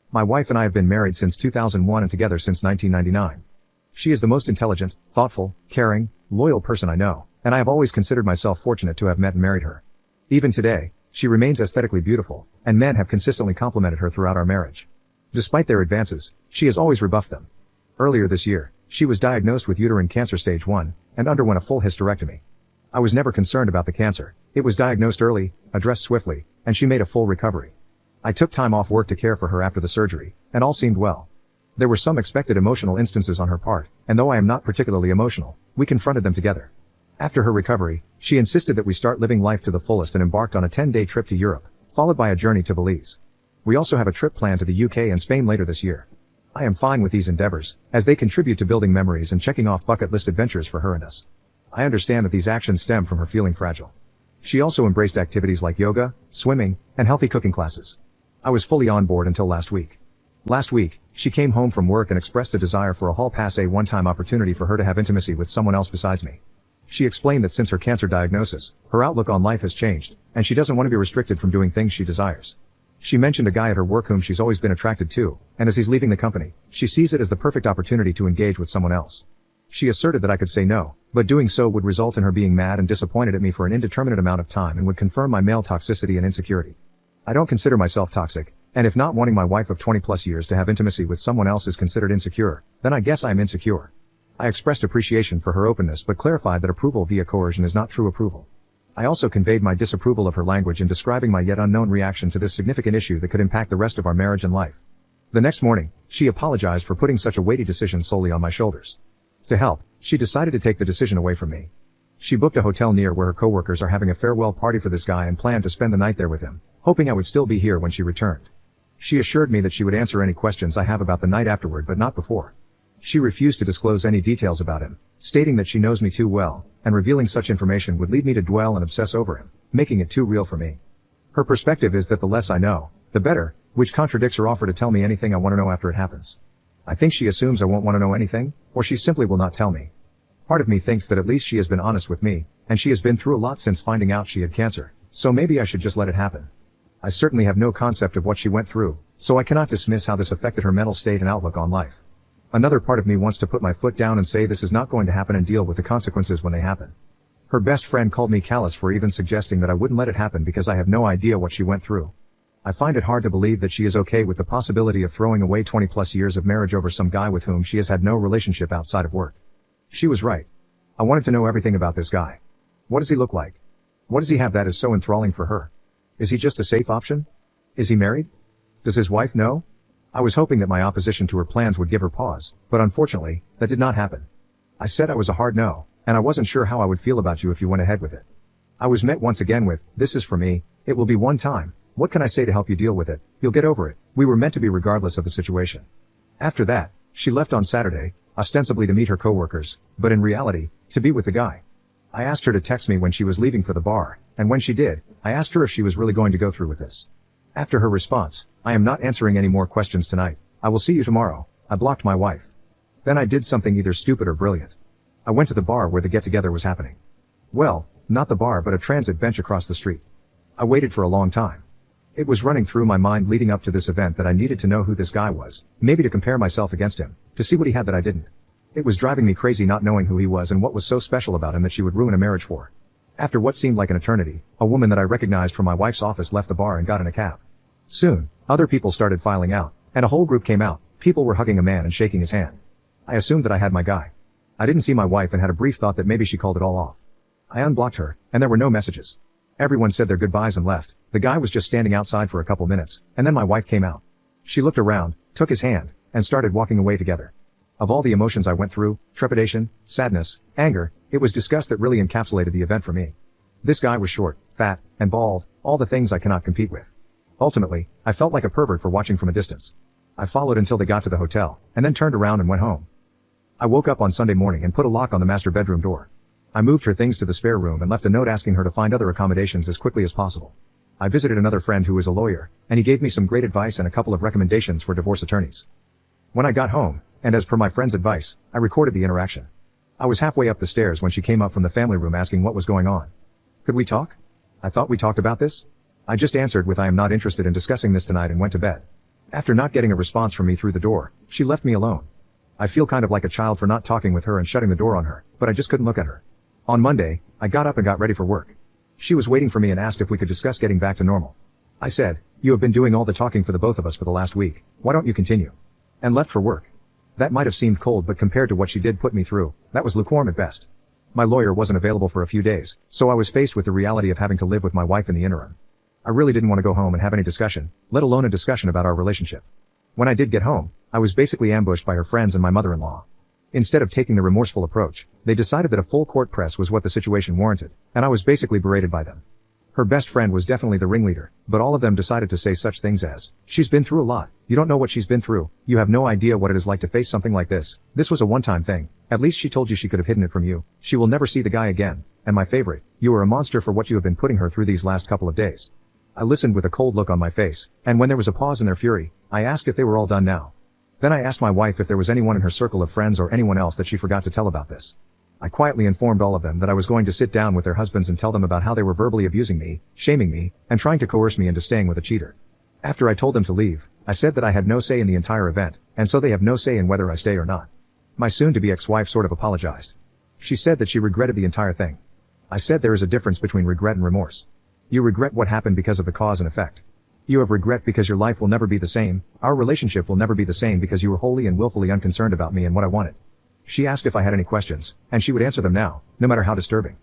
My wife and I have been married since 2001 and together since 1999. She is the most intelligent, thoughtful, caring, loyal person I know, and I have always considered myself fortunate to have met and married her. Even today, she remains aesthetically beautiful, and men have consistently complimented her throughout our marriage. Despite their advances, she has always rebuffed them. Earlier this year, she was diagnosed with uterine cancer stage 1, and underwent a full hysterectomy. I was never concerned about the cancer. It was diagnosed early, addressed swiftly, and she made a full recovery. I took time off work to care for her after the surgery, and all seemed well. There were some expected emotional instances on her part, and though I am not particularly emotional, we confronted them together. After her recovery, she insisted that we start living life to the fullest and embarked on a 10-day trip to Europe, followed by a journey to Belize. We also have a trip planned to the UK and Spain later this year. I am fine with these endeavors, as they contribute to building memories and checking off bucket list adventures for her and us. I understand that these actions stem from her feeling fragile. She also embraced activities like yoga, swimming, and healthy cooking classes. I was fully on board until last week. Last week, she came home from work and expressed a desire for a hall pass, a one-time opportunity for her to have intimacy with someone else besides me. She explained that since her cancer diagnosis, her outlook on life has changed, and she doesn't want to be restricted from doing things she desires. She mentioned a guy at her work whom she's always been attracted to, and as he's leaving the company, she sees it as the perfect opportunity to engage with someone else. She asserted that I could say no, but doing so would result in her being mad and disappointed at me for an indeterminate amount of time and would confirm my male toxicity and insecurity. I don't consider myself toxic, and if not wanting my wife of 20+ years to have intimacy with someone else is considered insecure, then I guess I'm insecure. I expressed appreciation for her openness but clarified that approval via coercion is not true approval. I also conveyed my disapproval of her language in describing my yet unknown reaction to this significant issue that could impact the rest of our marriage and life. The next morning, she apologized for putting such a weighty decision solely on my shoulders. To help, she decided to take the decision away from me. She booked a hotel near where her coworkers are having a farewell party for this guy and planned to spend the night there with him, hoping I would still be here when she returned. She assured me that she would answer any questions I have about the night afterward but not before. She refused to disclose any details about him, stating that she knows me too well, and revealing such information would lead me to dwell and obsess over him, making it too real for me. Her perspective is that the less I know, the better, which contradicts her offer to tell me anything I want to know after it happens. I think she assumes I won't want to know anything, or she simply will not tell me. Part of me thinks that at least she has been honest with me, and she has been through a lot since finding out she had cancer, so maybe I should just let it happen. I certainly have no concept of what she went through, so I cannot dismiss how this affected her mental state and outlook on life. Another part of me wants to put my foot down and say this is not going to happen and deal with the consequences when they happen. Her best friend called me callous for even suggesting that I wouldn't let it happen because I have no idea what she went through. I find it hard to believe that she is okay with the possibility of throwing away 20+ years of marriage over some guy with whom she has had no relationship outside of work. She was right. I wanted to know everything about this guy. What does he look like? What does he have that is so enthralling for her? Is he just a safe option? Is he married? Does his wife know? I was hoping that my opposition to her plans would give her pause, but unfortunately, that did not happen. I said I was a hard no, and I wasn't sure how I would feel about you if you went ahead with it. I was met once again with, "This is for me, it will be one time, what can I say to help you deal with it, you'll get over it, we were meant to be regardless of the situation." After that, she left on Saturday, ostensibly to meet her coworkers, but in reality, to be with the guy. I asked her to text me when she was leaving for the bar, and when she did, I asked her if she was really going to go through with this. After her response, "I am not answering any more questions tonight, I will see you tomorrow," I blocked my wife. Then I did something either stupid or brilliant. I went to the bar where the get-together was happening. Well, not the bar but a transit bench across the street. I waited for a long time. It was running through my mind leading up to this event that I needed to know who this guy was, maybe to compare myself against him, to see what he had that I didn't. It was driving me crazy not knowing who he was and what was so special about him that she would ruin a marriage for. After what seemed like an eternity, a woman that I recognized from my wife's office left the bar and got in a cab. Soon, other people started filing out, and a whole group came out. People were hugging a man and shaking his hand. I assumed that I had my guy. I didn't see my wife and had a brief thought that maybe she called it all off. I unblocked her, and there were no messages. Everyone said their goodbyes and left. The guy was just standing outside for a couple minutes, and then my wife came out. She looked around, took his hand, and started walking away together. Of all the emotions I went through, trepidation, sadness, anger, it was disgust that really encapsulated the event for me. This guy was short, fat, and bald, all the things I cannot compete with. Ultimately, I felt like a pervert for watching from a distance. I followed until they got to the hotel, and then turned around and went home. I woke up on Sunday morning and put a lock on the master bedroom door. I moved her things to the spare room and left a note asking her to find other accommodations as quickly as possible. I visited another friend who is a lawyer, and he gave me some great advice and a couple of recommendations for divorce attorneys. When I got home, and as per my friend's advice, I recorded the interaction. I was halfway up the stairs when she came up from the family room asking what was going on. "Could we talk? I thought we talked about this?" I just answered with "I am not interested in discussing this tonight" and went to bed. After not getting a response from me through the door, she left me alone. I feel kind of like a child for not talking with her and shutting the door on her, but I just couldn't look at her. On Monday, I got up and got ready for work. She was waiting for me and asked if we could discuss getting back to normal. I said, "You have been doing all the talking for the both of us for the last week, why don't you continue?" And left for work. That might have seemed cold, but compared to what she did put me through, that was lukewarm at best. My lawyer wasn't available for a few days, so I was faced with the reality of having to live with my wife in the interim. I really didn't want to go home and have any discussion, let alone a discussion about our relationship. When I did get home, I was basically ambushed by her friends and my mother-in-law. Instead of taking the remorseful approach, they decided that a full court press was what the situation warranted, and I was basically berated by them. Her best friend was definitely the ringleader, but all of them decided to say such things as, "She's been through a lot, you don't know what she's been through, you have no idea what it is like to face something like this, this was a one-time thing, at least she told you she could have hidden it from you, she will never see the guy again, and my favorite, you are a monster for what you have been putting her through these last couple of days." I listened with a cold look on my face, and when there was a pause in their fury, I asked if they were all done now. Then I asked my wife if there was anyone in her circle of friends or anyone else that she forgot to tell about this. I quietly informed all of them that I was going to sit down with their husbands and tell them about how they were verbally abusing me, shaming me, and trying to coerce me into staying with a cheater. After I told them to leave, I said that I had no say in the entire event, and so they have no say in whether I stay or not. My soon-to-be ex-wife sort of apologized. She said that she regretted the entire thing. I said there is a difference between regret and remorse. You regret what happened because of the cause and effect. You have regret because your life will never be the same, our relationship will never be the same because you were wholly and willfully unconcerned about me and what I wanted. She asked if I had any questions, and she would answer them now, no matter how disturbing.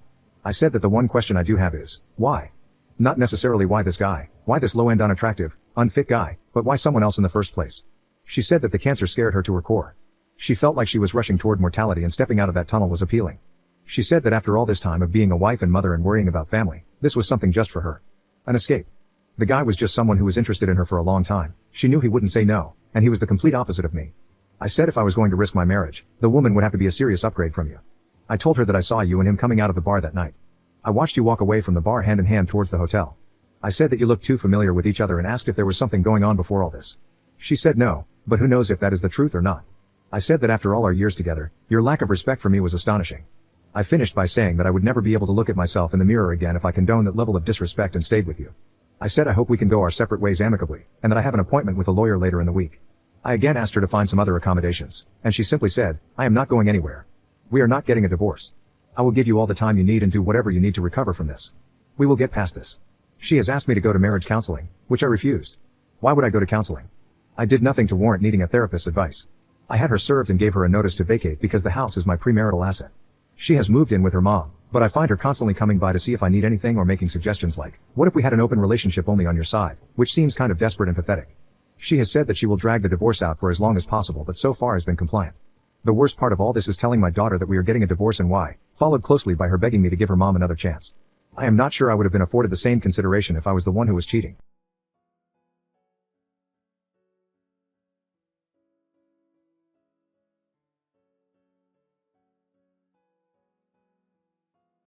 I said that the one question I do have is, why? Not necessarily why this guy, why this low-end unattractive, unfit guy, but why someone else in the first place? She said that the cancer scared her to her core. She felt like she was rushing toward mortality and stepping out of that tunnel was appealing. She said that after all this time of being a wife and mother and worrying about family, this was something just for her. An escape. The guy was just someone who was interested in her for a long time, she knew he wouldn't say no, and he was the complete opposite of me. I said if I was going to risk my marriage, the woman would have to be a serious upgrade from you. I told her that I saw you and him coming out of the bar that night. I watched you walk away from the bar hand in hand towards the hotel. I said that you looked too familiar with each other and asked if there was something going on before all this. She said no, but who knows if that is the truth or not. I said that after all our years together, your lack of respect for me was astonishing. I finished by saying that I would never be able to look at myself in the mirror again if I condoned that level of disrespect and stayed with you. I said I hope we can go our separate ways amicably, and that I have an appointment with a lawyer later in the week. I again asked her to find some other accommodations, and she simply said, "I am not going anywhere. We are not getting a divorce. I will give you all the time you need and do whatever you need to recover from this. We will get past this." She has asked me to go to marriage counseling, which I refused. Why would I go to counseling? I did nothing to warrant needing a therapist's advice. I had her served and gave her a notice to vacate because the house is my premarital asset. She has moved in with her mom, but I find her constantly coming by to see if I need anything or making suggestions like, "What if we had an open relationship only on your side?" which seems kind of desperate and pathetic. She has said that she will drag the divorce out for as long as possible but so far has been compliant. The worst part of all this is telling my daughter that we are getting a divorce and why, followed closely by her begging me to give her mom another chance. I am not sure I would have been afforded the same consideration if I was the one who was cheating.